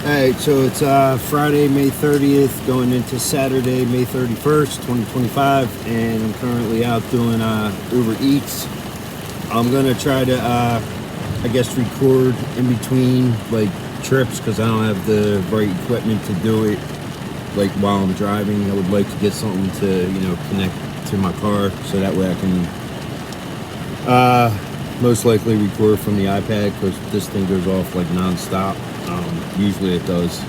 Alright, so it's Friday, May 30th, going into Saturday, May 31st, 2025, and I'm currently out doing Uber Eats. I'm gonna try to, I guess, record in between like trips because I don't have the right equipment to do it. Like while I'm driving, I would like to get something to, connect to my car so that way I can most likely record from the iPad because this thing goes off like non-stop. Usually it does.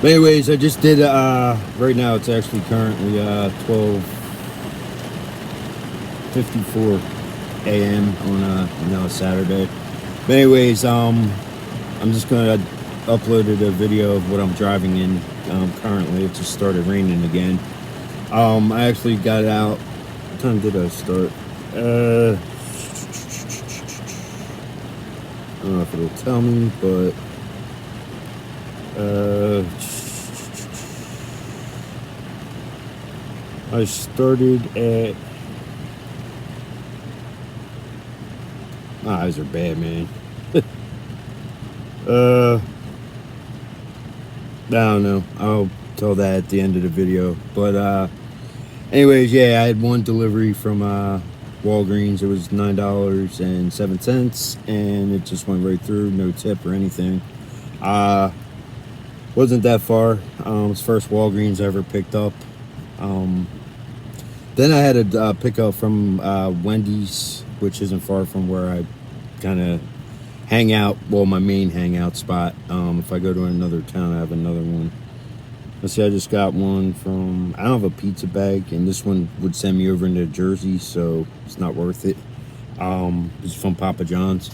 But anyways, I just did right now it's actually currently 12:54 a.m. on a Saturday. But anyways, I'm just gonna upload a video of what I'm driving in currently. It just started raining again. I actually got out. What time did I start? I don't know if it'll tell me, but I started at. My eyes are bad, man. I don't know. I'll tell that at the end of the video. But anyways, yeah, I had one delivery from Walgreens. It was $9.07, and it just went right through, no tip or anything. Wasn't that far. It was first Walgreens I ever picked up. Then I had a pickup from Wendy's, which isn't far from where I kind of hang out. Well, my main hangout spot. If I go to another town, I have another one. Let's see, I just got one from, I don't have a pizza bag, and this one would send me over into Jersey, so it's not worth it. It's from Papa John's.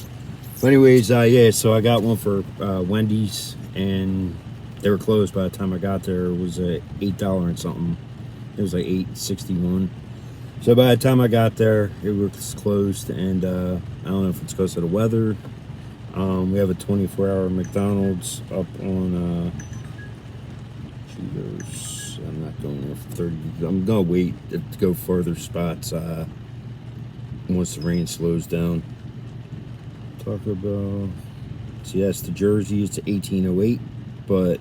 But anyways, yeah, so I got one for Wendy's, and they were closed by the time I got there. It was $8 and something. It was like $8.61. So by the time I got there, it was closed, and I don't know if it's because of the weather. We have a 24-hour McDonald's up on I'm not going there for 30. I'm gonna wait to go further spots once the rain slows down. Talk about, so yes, to Jersey it's 1808, but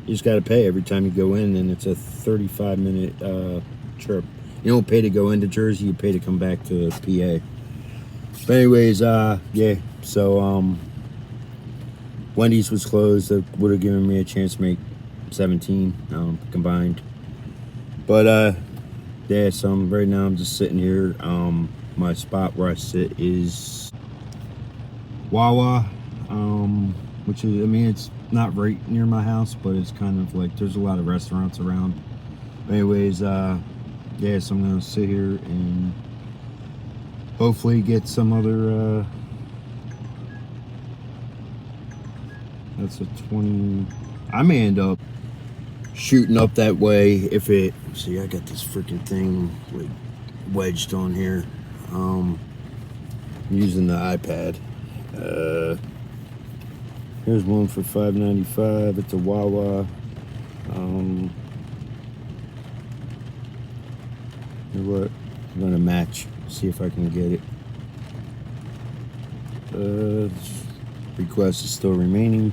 you just gotta pay every time you go in, and it's a 35-minute trip. You don't pay to go into Jersey, you pay to come back to PA. But anyways, yeah, so Wendy's was closed. That would have given me a chance to make 17 combined. But yeah, so right now I'm just sitting here. My spot where I sit is Wawa, which is, I mean, it's not right near my house, but it's kind of like there's a lot of restaurants around. But anyways, yeah, so I'm gonna sit here and hopefully get some other that's a 20. I may end up shooting up that way if it, see, I got this freaking thing like wedged on here. I'm using the iPad. Here's one for $5.95 at the Wawa. You know what, I'm gonna match, see if I can get it. Request is still remaining.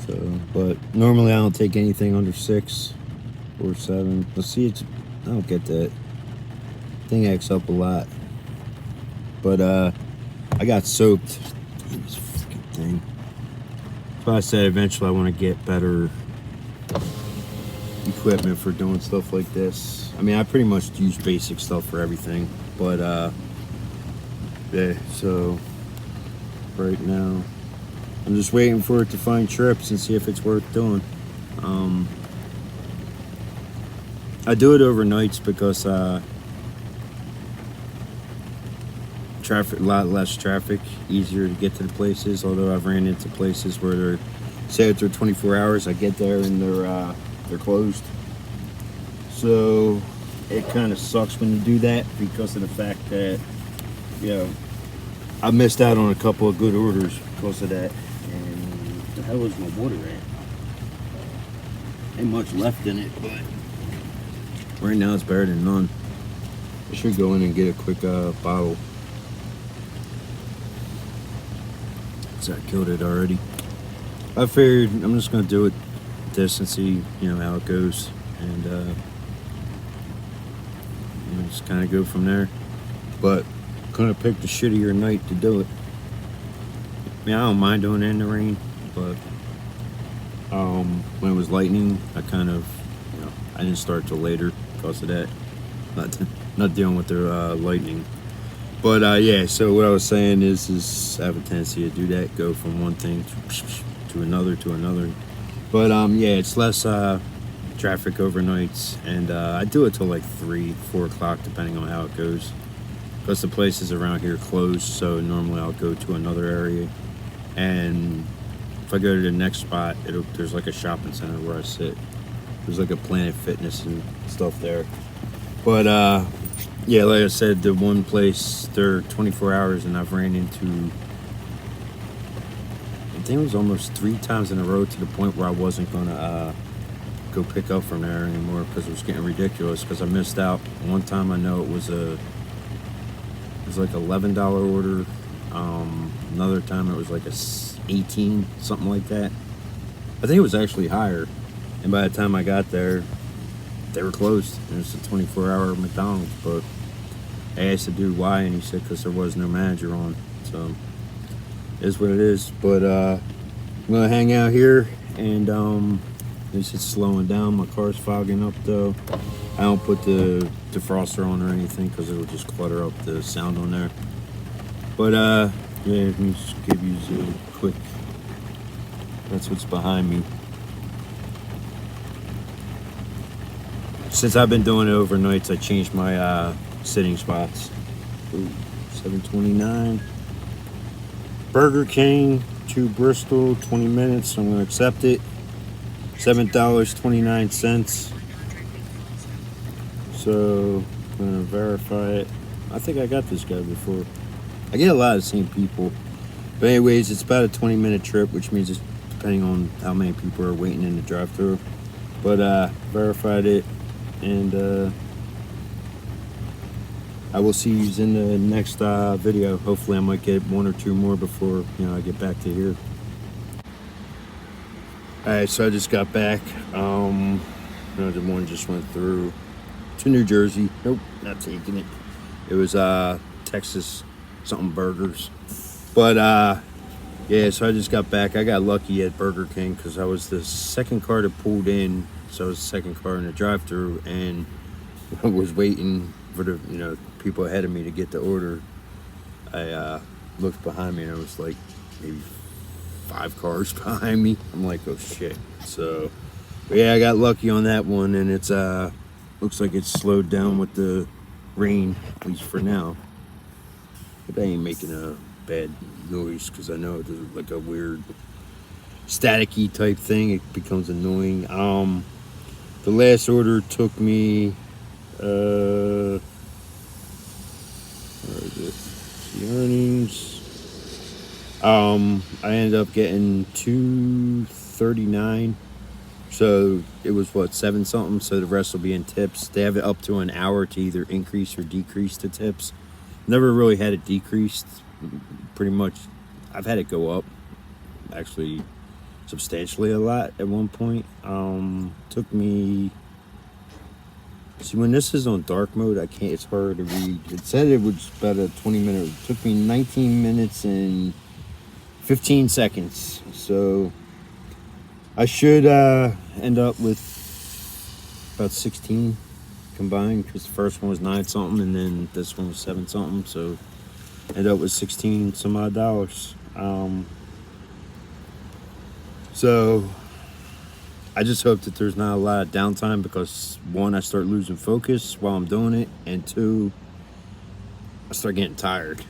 So, but normally I don't take anything under 6 or 7. Let's see, I don't get that. Thing acts up a lot. But I got soaked. Damn, this freaking thing. That's why I said eventually I want to get better equipment for doing stuff like this. I mean, I pretty much use basic stuff for everything. But yeah, so right now I'm just waiting for it to find trips and see if it's worth doing. I do it overnights because traffic, a lot less traffic, easier to get to the places. Although I've ran into places where they're, say after 24 hours, I get there and they're closed. So it kind of sucks when you do that because of the fact that, you know, I missed out on a couple of good orders because of that. And the hell is my water at? Ain't much left in it, but right now it's better than none. I should go in and get a quick bottle. So I killed it already. I figured I'm just gonna do it this and see, how it goes, and just kind of go from there. But gonna pick the shittier night to do it. I mean, I don't mind doing it in the rain, but when it was lightning, I kind of, I didn't start till later because of that. Not dealing with the lightning. But yeah, so what I was saying is I have a tendency to do that, go from one thing to another. But yeah, it's less traffic overnights, and I do it till like 3-4 o'clock, depending on how it goes. Because the places around here close, so normally I'll go to another area. And if I go to the next spot, there's like a shopping center where I sit. There's like a Planet Fitness and stuff there. But yeah, like I said, the one place, they're 24 hours, and I've ran into, I think it was almost 3 times in a row, to the point where I wasn't gonna go pick up from there anymore because it was getting ridiculous. Because I missed out. One time I know it was like $11 order. Another time it was like 18, something like that. I think it was actually higher. And by the time I got there, they were closed. And it's a 24-hour McDonald's. But I asked the dude why, and he said because there was no manager on. So it is what it is. But I'm gonna hang out here, and at least it's slowing down. My car's fogging up though. I don't put the defroster on or anything because it'll just clutter up the sound on there. But yeah, let me just give you a quick. That's what's behind me. Since I've been doing it overnights, I changed my sitting spots. Ooh, 7:29. Burger King to Bristol, 20 minutes. I'm gonna accept it. $7.29. So I'm gonna verify it. I think I got this guy before. I get a lot of the same people. But anyways, it's about a 20-minute trip, which means it's depending on how many people are waiting in the drive-thru. But verified it, and I will see you in the next video. Hopefully I might get 1 or 2 more before I get back to here. Alright, so I just got back. The one just went through to New Jersey. Nope, not taking it. It was Texas something burgers. But yeah, so I just got back. I got lucky at Burger King because I was the second car that pulled in. So I was the second car in the drive-thru, and I was waiting for the people ahead of me to get the order. I looked behind me, and it was like maybe 5 cars behind me. I'm like, oh shit. So but yeah, I got lucky on that one, and it's looks like it's slowed down with the rain, at least for now. But I ain't making a bad noise because I know there's like a weird staticky type thing. It becomes annoying. The last order took me where is it? The earnings. I ended up getting $2.39. So it was what, 7 something. So the rest will be in tips. They have it up to an hour to either increase or decrease the tips. Never really had it decreased. Pretty much, I've had it go up, actually, substantially a lot at one point. Took me. See, when this is on dark mode, I can't. It's hard to read. It said it was about a 20-minute. It took me 19 minutes and 15 seconds. So I should end up with about 16 combined, because the first one was 9 something, and then this one was 7 something. So end up with 16 some odd dollars. So I just hope that there's not a lot of downtime, because 1, I start losing focus while I'm doing it, and 2, I start getting tired.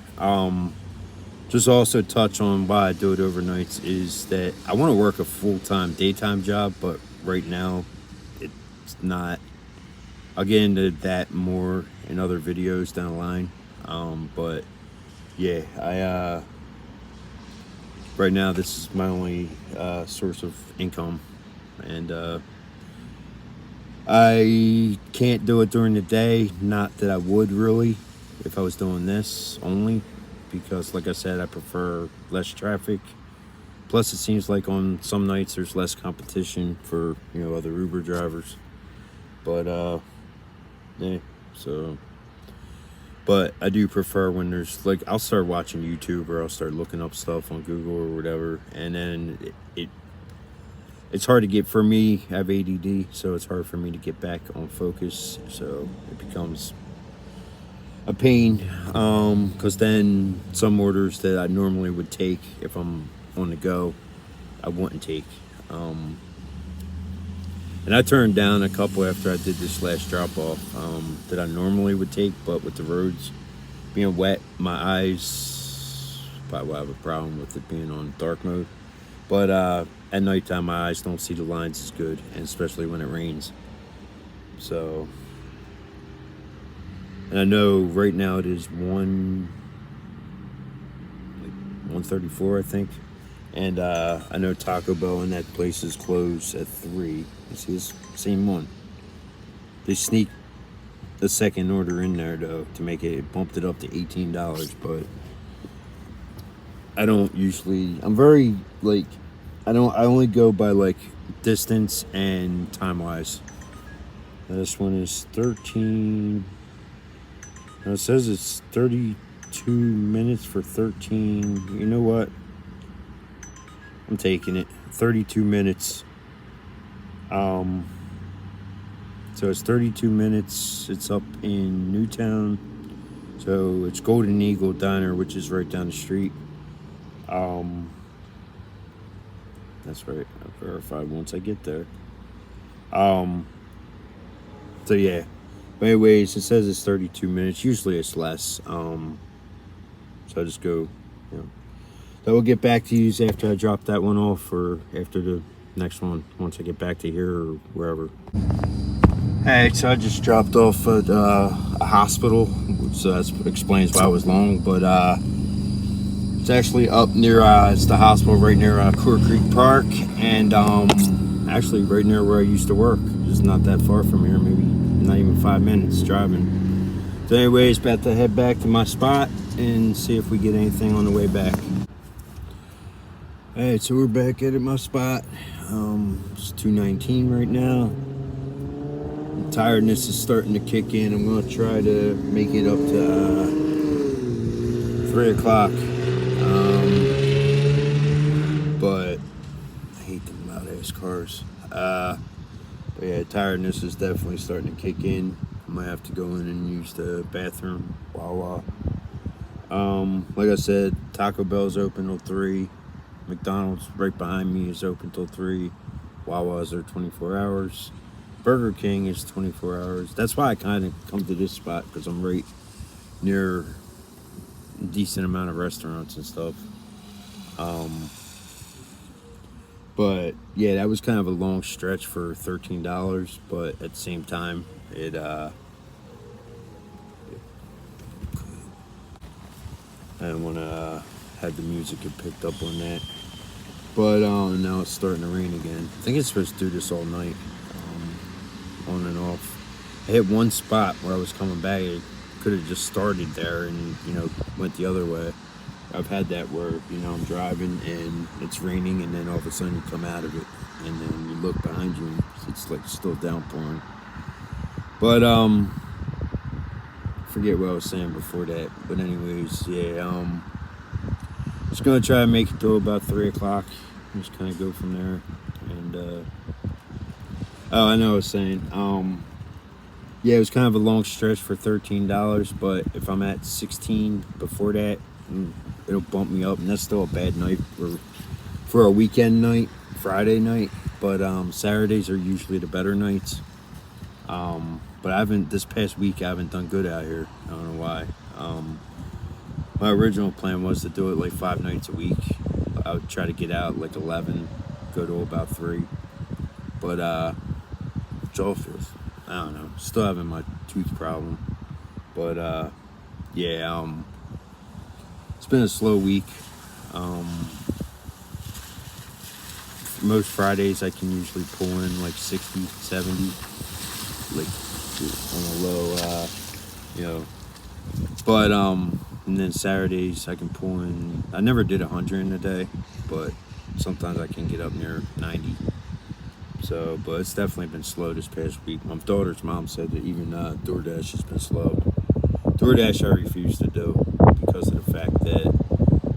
Just also touch on why I do it overnights is that I want to work a full-time daytime job, but right now it's not. I'll get into that more in other videos down the line. But yeah, I right now this is my only source of income, and I can't do it during the day. Not that I would really if I was doing this only, because like I said, I prefer less traffic. Plus, it seems like on some nights there's less competition for, you know, other Uber drivers. But yeah, so. But I do prefer when there's like, I'll start watching YouTube or I'll start looking up stuff on Google or whatever, and then it's hard to get, for me. I have ADD, so it's hard for me to get back on focus. So it becomes a pain, because then some orders that I normally would take if I'm on the go, I wouldn't take. And I turned down a couple after I did this last drop off, that I normally would take, but with the roads being wet, my eyes probably will have a problem with it being on dark mode. But at nighttime, my eyes don't see the lines as good, and especially when it rains. So, and I know right now it is 1:34, I think. And I know Taco Bell and that place is closed at 3. You see this same one. They sneak the second order in there though to make it bumped it up to $18, but I don't usually. I'm very like, I only go by like distance and time wise. This one is 13. Now it says it's 32 minutes for 13. You know what? I'm taking it. 32 minutes. So it's 32 minutes. It's up in Newtown. So it's Golden Eagle Diner, which is right down the street. That's right. I'll verify once I get there. So yeah. But anyways, it says it's 32 minutes. Usually it's less. So I just go, you know. So we'll get back to you after I drop that one off, or after the next one, once I get back to here or wherever. Hey, so I just dropped off at a hospital, so that explains why I was long, but it's actually up near, it's the hospital right near Coeur Creek Park, and actually right near where I used to work. It's not that far from here, maybe not even 5 minutes driving. So anyways, about to head back to my spot and see if we get anything on the way back. Alright, so we're back at my spot. It's 2:19 right now. The tiredness is starting to kick in. I'm going to try to make it up to 3 o'clock. But I hate them loud ass cars. But yeah, tiredness is definitely starting to kick in. I might have to go in and use the bathroom. Like I said, Taco Bell's open till 3. McDonald's right behind me is open till 3. Wawa's are 24 hours. Burger King is 24 hours. That's why I kind of come to this spot, because I'm right near a decent amount of restaurants and stuff. But yeah, that was kind of a long stretch for $13, but at the same time, it I didn't want to have the music get picked up on that. But now it's starting to rain again. I think it's supposed to do this all night, on and off. I hit one spot where I was coming back. It could have just started there and, you know, went the other way. I've had that where, you know, I'm driving and it's raining, and then all of a sudden you come out of it, and then you look behind you and it's like still downpouring. But forget what I was saying before that. But anyways, yeah, just gonna try to make it till about 3 o'clock. Just kind of go from there. And oh, I know I was saying, yeah, it was kind of a long stretch for $13, but if I'm at 16 before that, it'll bump me up, and that's still a bad night for a weekend night, Friday night. But Saturdays are usually the better nights. But this past week I haven't done good out here. I don't know why. My original plan was to do it like 5 nights a week. I would try to get out like 11, go to about 3. But jaw feels, I don't know, still having my tooth problem. But yeah, it's been a slow week. Most Fridays I can usually pull in like 60, 70, like on a low, you know. But and then Saturdays I can pull in. I never did 100 in a day, but sometimes I can get up near 90. So, but it's definitely been slow this past week. My daughter's mom said that even DoorDash has been slow. DoorDash I refuse to do because of the fact that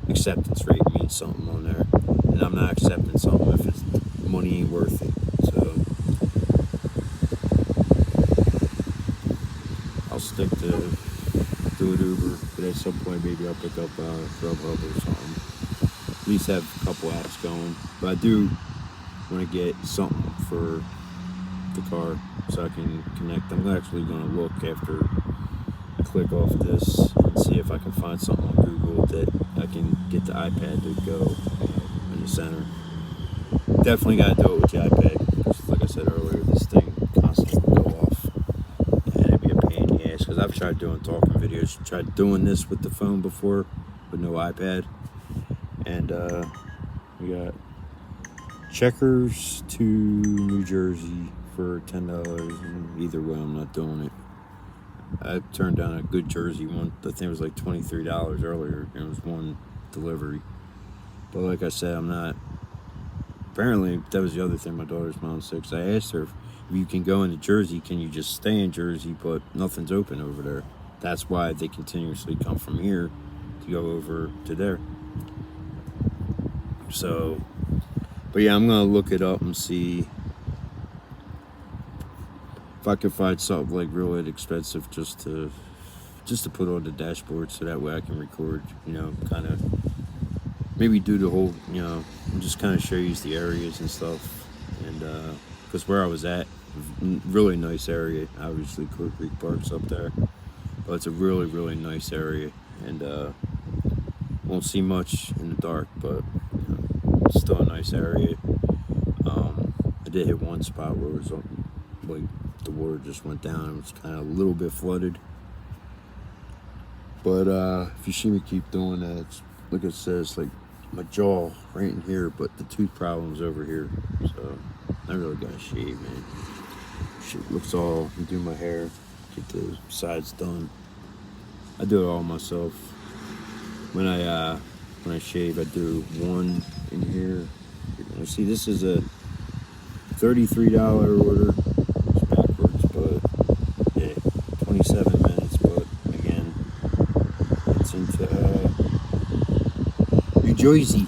acceptance rate means something on there, and I'm not accepting something if it's money ain't worth it. So I'll stick to do it Uber, but at some point maybe I'll pick up Grubhub or something. At least have a couple apps going. But I do want to get something for the car so I can connect. I'm actually going to look after I click off this and see if I can find something on Google that I can get the iPad to go in the center. Definitely got to do it with the iPad because, like I said earlier, this thing constantly go off, and it'd be a pain in the ass. Because I've tried doing talking videos, tried doing this with the phone before with no iPad, and we got Checkers to New Jersey for $10. Either way, I'm not doing it. I turned down a good Jersey one. I think it was like $23 earlier, and it was one delivery. But like I said, I'm not. Apparently, that was the other thing my daughter's mom said. Because I asked her if you can go into Jersey, can you just stay in Jersey, but nothing's open over there. That's why they continuously come from here to go over to there. So, but yeah, I'm gonna look it up and see if I can find something like real inexpensive just to put on the dashboard, so that way I can record, kind of maybe do the whole, just kind of show you the areas and stuff. And because where I was at, really nice area. Obviously, Court Creek Park's up there, but it's a really, really nice area, and won't see much in the dark, but it's still a nice area. I did hit one spot where it was like the water just went down. It was kind of a little bit flooded. But if you see me keep doing that, like it says, like my jaw right in here, but the tooth problem's over here. So I really gotta shave, man. Shit looks all. I do my hair, get the sides done. I do it all myself. When I shave, I do one in here. See, this is a $33 order. It's backwards, but yeah, 27 minutes. But again, it's into New Jersey.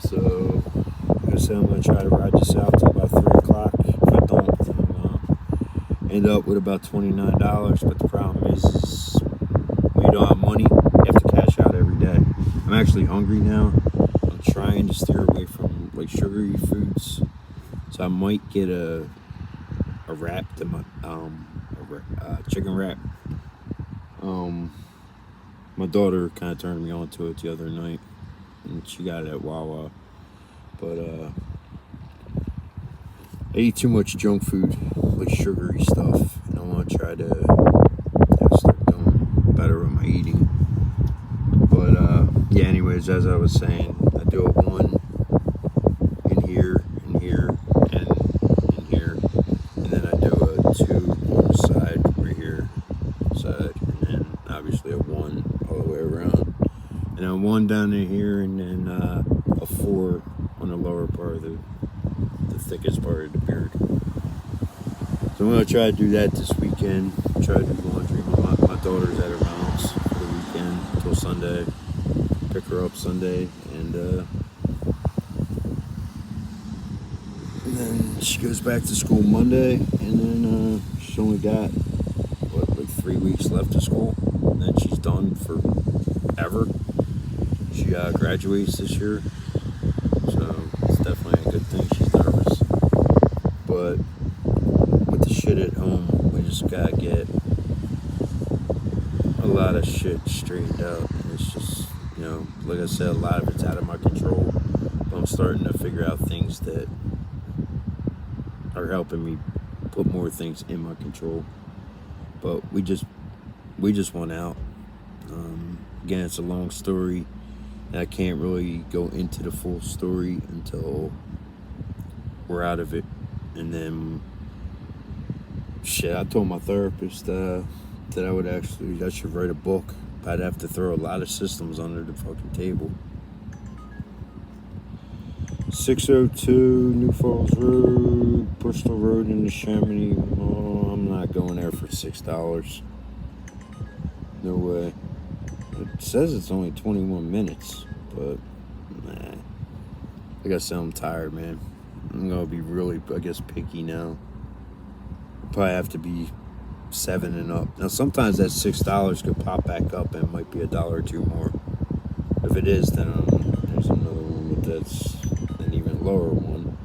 So, like I said, I'm gonna try to ride this out till about 3 o'clock. If I don't, then I'm gonna end up with about $29. But the problem is when you don't have money, you have to cash out every day. I'm actually hungry now. I'm trying to steer away from like sugary foods, so I might get a wrap to my chicken wrap. My daughter kind of turned me on to it the other night, and she got it at Wawa. But I eat too much junk food, like sugary stuff, and I want to try to start doing better with my eating. But yeah, anyways, as I was saying, I do a one in here, and in here, and then I do a two on the side right here, side, and then obviously a one all the way around, and a one down in here, and then a four on the lower part of the thickest part of the beard. So I'm gonna try to do that this weekend. Try to do laundry. My daughter's at her mom's for the weekend until Sunday. Pick her up Sunday, and then she goes back to school Monday, and then she's only got like 3 weeks left of school, and then she's done forever. She graduates this year, so it's definitely a good thing. She's nervous, but with the shit at home, we just gotta get a lot of shit straightened out. And it's just, like I said, a lot of it's out of my control, but I'm starting to figure out things that are helping me put more things in my control. But we just went out. Again, it's a long story, and I can't really go into the full story until we're out of it. And then, I told my therapist that I should write a book. I'd have to throw a lot of systems under the fucking table. 602 New Falls Road, Bristol Road into Chamonix. Oh, I'm not going there for $6. No way. It says it's only 21 minutes, but nah. Like I said, I'm tired, man. I'm gonna be really, I guess, picky now. Probably have to be 7 and up. Now, sometimes that $6 could pop back up and it might be $1 or $2 more. If it is, then there's another one, but that's an even lower one.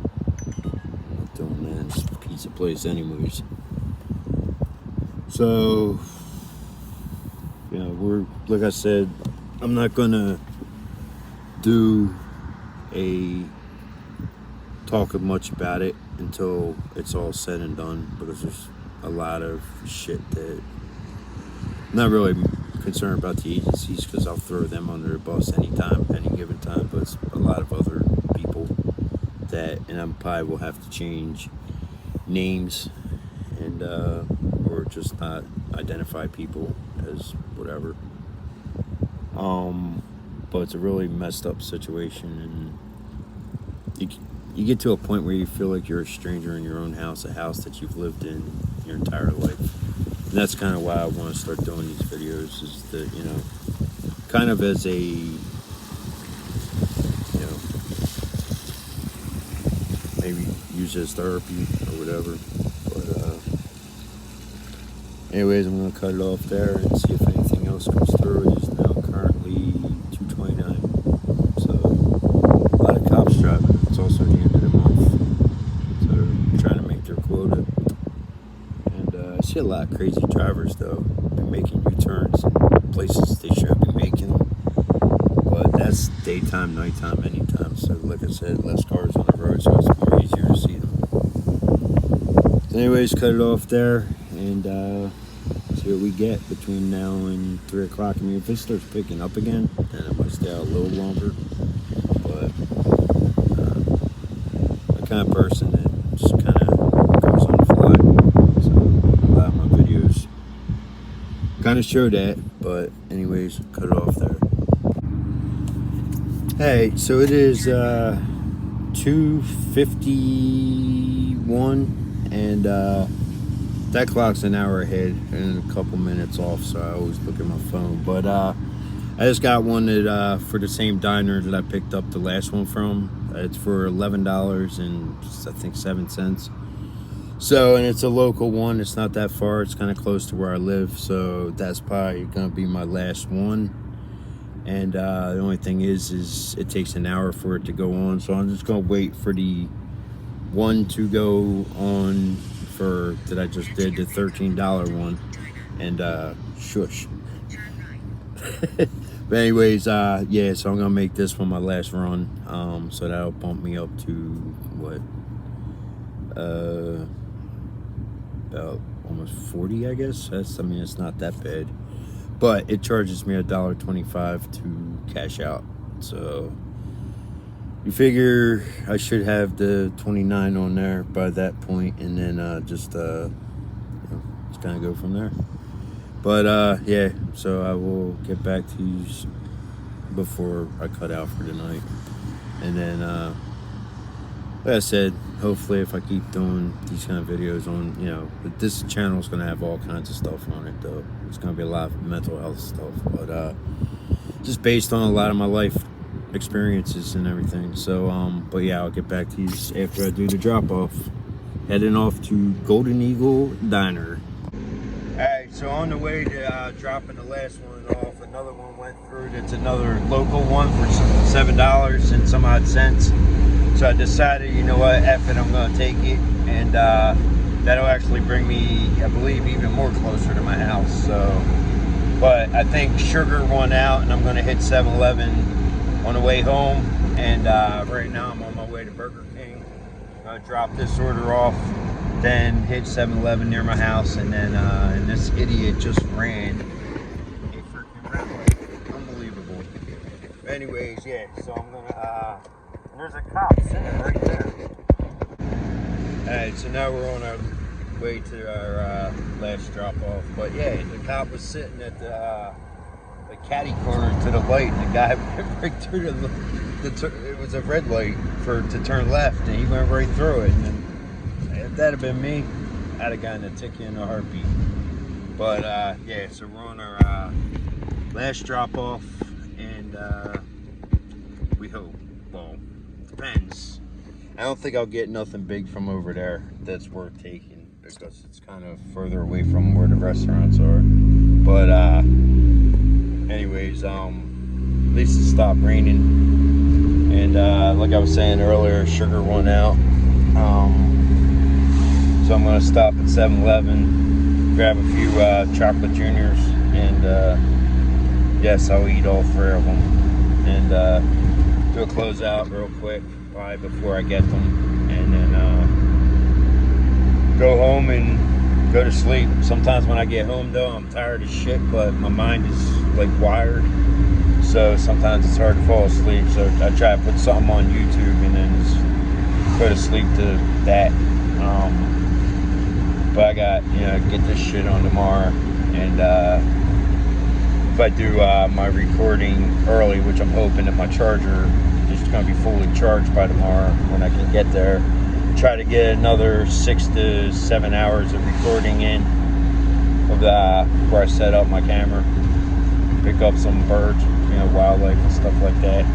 I'm not doing that. It's a pizza place, anyways. So, yeah, we're, like I said, I'm not gonna do a talk much about it until it's all said and done, because there's a lot of shit that I'm not really concerned about the agencies, because I'll throw them under the bus anytime, any given time, but it's a lot of other people that, and I probably will have to change names and or just not identify people as whatever. But it's a really messed up situation, and you get to a point where you feel like you're a stranger in your own house, a house that you've lived in your entire life. And that's kind of why I want to start doing these videos, is that, you know, kind of as a, you know, maybe use it as therapy or whatever. But anyways, I'm going to cut it off there and see if anything else comes through. It is now currently 2:29. So a lot of cops driving. It's also the end of the month, so they're trying to make their quota. And I see a lot of crazy drivers, though, making U-turns in places they shouldn't be making them. But that's daytime, nighttime, anytime. So like I said, less cars on the road, so it's more easier to see them. So anyways, cut it off there, and see what we get between now and 3 o'clock. I mean, if it starts picking up again, then I might stay out a little longer. But I'm the kind of person that just kind of goes on the fly. So a lot of my videos kind of show that. But anyways, cut it off there. Hey, so it is 2:51, and that clock's an hour ahead and a couple minutes off, so I always look at my phone. But I just got one that for the same diner that I picked up the last one from. It's for $11 and I think 7 cents. So, and it's a local one. It's not that far. It's kind of close to where I live, so that's probably gonna be my last one. And the only thing is it takes an hour for it to go on, so I'm just gonna wait for the one to go on for that I just did, the $13 one, and shush. But anyways, yeah, so I'm gonna make this one my last run. So that'll bump me up to what, about almost 40, I guess. I mean, it's not that bad, but it charges me $1.25 to cash out. So you figure I should have the 29 on there by that point, and then just kind of go from there. But yeah, so I will get back to you before I cut out for tonight. And then like I said, hopefully if I keep doing these kind of videos on, you know, this channel is going to have all kinds of stuff on it, though. It's going to be a lot of mental health stuff, but just based on a lot of my life experiences and everything. So but yeah, I'll get back to you after I do the drop off. Heading off to Golden Eagle Diner. Alright, so on the way to dropping the last one off, another one went through. That's another local one for $7 and some odd cents. So I decided, you know what, F it, I'm going to take it. And that'll actually bring me, I believe, even more closer to my house. So, but I think sugar won out, and I'm going to hit 7-Eleven on the way home. And right now I'm on my way to Burger King. I'm going to drop this order off, then hit 7-Eleven near my house, and then and this idiot just ran a freaking red light. Unbelievable. But anyways, yeah, so I'm gonna there's a cop sitting right there. Alright, so now we're on our way to our last drop off. But yeah, the cop was sitting at the like catty corner to the light, and the guy went right through it was a red light to turn left, and he went right through it. And then, if that had been me, I'd have gotten a ticket in a heartbeat. But yeah, so we're on our last drop off, and we hope, well, depends. I don't think I'll get nothing big from over there that's worth taking, because it's kind of further away from where the restaurants are. But anyways, at least it stopped raining, and like I was saying earlier, sugar went out. So I'm gonna stop at 7-Eleven, grab a few chocolate juniors, and yes, I'll eat all 3 of them, and do a closeout real quick, probably before I get them, and then go home and go to sleep. Sometimes when I get home though, I'm tired as shit, but my mind is like wired, so sometimes it's hard to fall asleep. So I try to put something on YouTube and then just go to sleep to that. But I got, get this shit on tomorrow, and if I do my recording early, which I'm hoping that my charger is going to be fully charged by tomorrow when I can get there, try to get another 6 to 7 hours of recording in of where I set up my camera, pick up some birds, wildlife and stuff like that.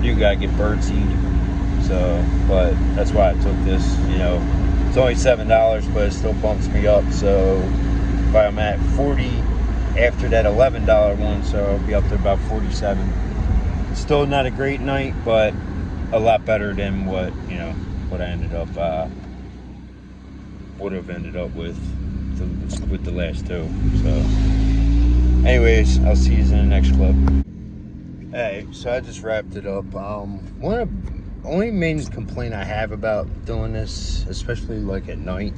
You gotta get bird seed, so, but that's why I took this. It's only $7, but it still bumps me up. So if I'm at 40 after that $11 one, so I'll be up to about 47. Still not a great night, but a lot better than what I ended up would have ended up with the last 2. So anyways, I'll see you in the next clip. Hey, so I just wrapped it up. One of the only main complaint I have about doing this, especially like at night,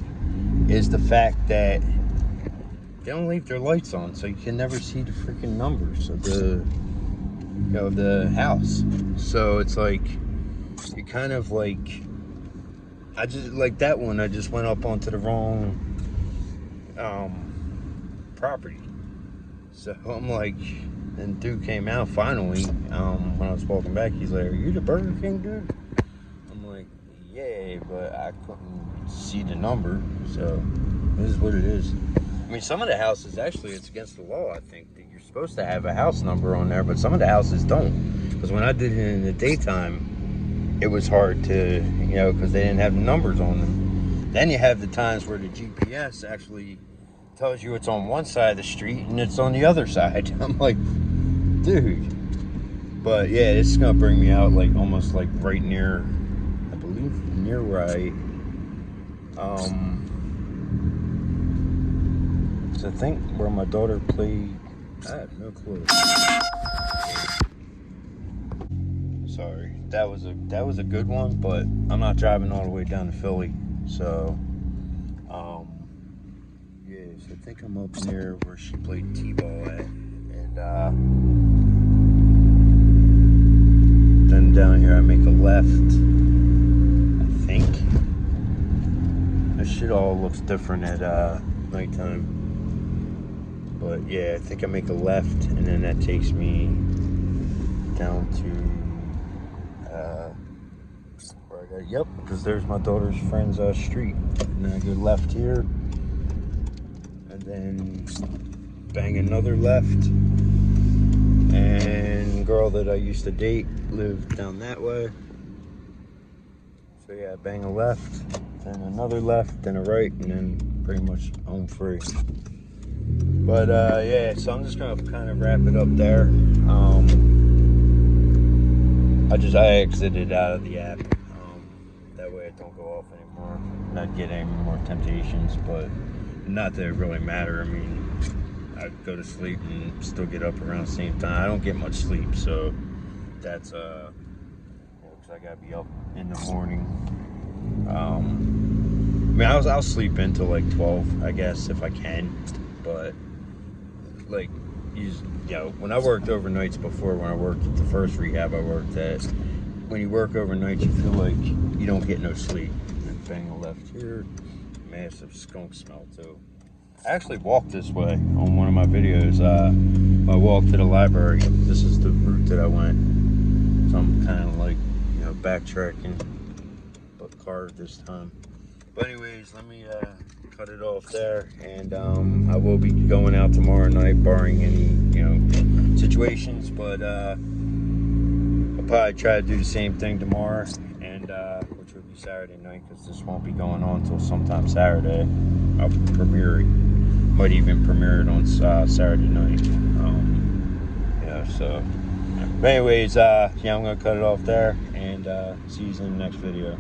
is the fact that they don't leave their lights on, so you can never see the freaking numbers of the house. So it's like, you kind of like, I just like that one. I just went up onto the wrong property. So I'm like, and dude came out finally. When I was walking back, he's like, "Are you the Burger King dude?" I'm like, "Yeah," but I couldn't see the number. So this is what it is. I mean, some of the houses, actually, it's against the law, I think, that you're supposed to have a house number on there, but some of the houses don't. Because when I did it in the daytime, it was hard to, because they didn't have the numbers on them. Then you have the times where the GPS actually tells you it's on one side of the street and it's on the other side. I'm like, dude. But yeah, this is gonna bring me out like almost like right near, I believe, near where so I think where my daughter played. I have no clue. Sorry, that was a good one, but I'm not driving all the way down to Philly, so yeah, so I think I'm up near where she played t-ball at, and then down here I make a left, I think. This shit all looks different at nighttime, but yeah, I think I make a left, and then that takes me down to where I got, yep, because there's my daughter's friend's street, and then I go left here, and then bang another left, and girl that I used to date lived down that way, so yeah, bang a left, then another left, then a right, and then pretty much home free. But yeah, so I'm just gonna kind of wrap it up there. I exited out of the app, that way it don't go off anymore, not get any more temptations, but not that it really matter. I mean, I go to sleep and still get up around the same time. I don't get much sleep, so that's because I gotta be up in the morning. I mean, I'll sleep until like 12, I guess, if I can, but like, when I worked overnights before, when I worked at the first rehab I worked at, when you work overnight, you feel like you don't get no sleep. And bang a left here, massive skunk smell too. I actually walked this way on one of my videos. I walked to the library. This is the route that I went. So I'm kind of like, you know, backtracking, but car this time. But anyways, let me cut it off there, and I will be going out tomorrow night, barring any, you know, situations. But I'll probably try to do the same thing tomorrow, and which would be Saturday night, because this won't be going on until sometime Saturday. I'll premiere it. Might even premiere it on Saturday night. Yeah, so. But anyways, yeah, I'm gonna cut it off there, and see you in the next video.